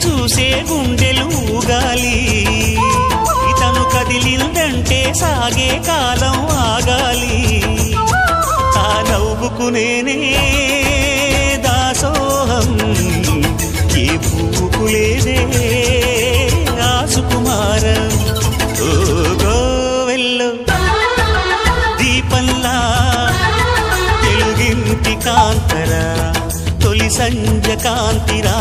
చూసే గుండెలు ఊగాలి. ఇతను కదిలిందంటే సాగే కాలం ఆగాలి. ఆ నవ్వుకు నేనే దాసోహం, ఏ పువ్వుకు లేదే ఆ సుకుమారం. ఓ గోవెల్లో దీపంలా తెలుగింటి కాంతరా, తొలి సంధ్య కాంతిరా.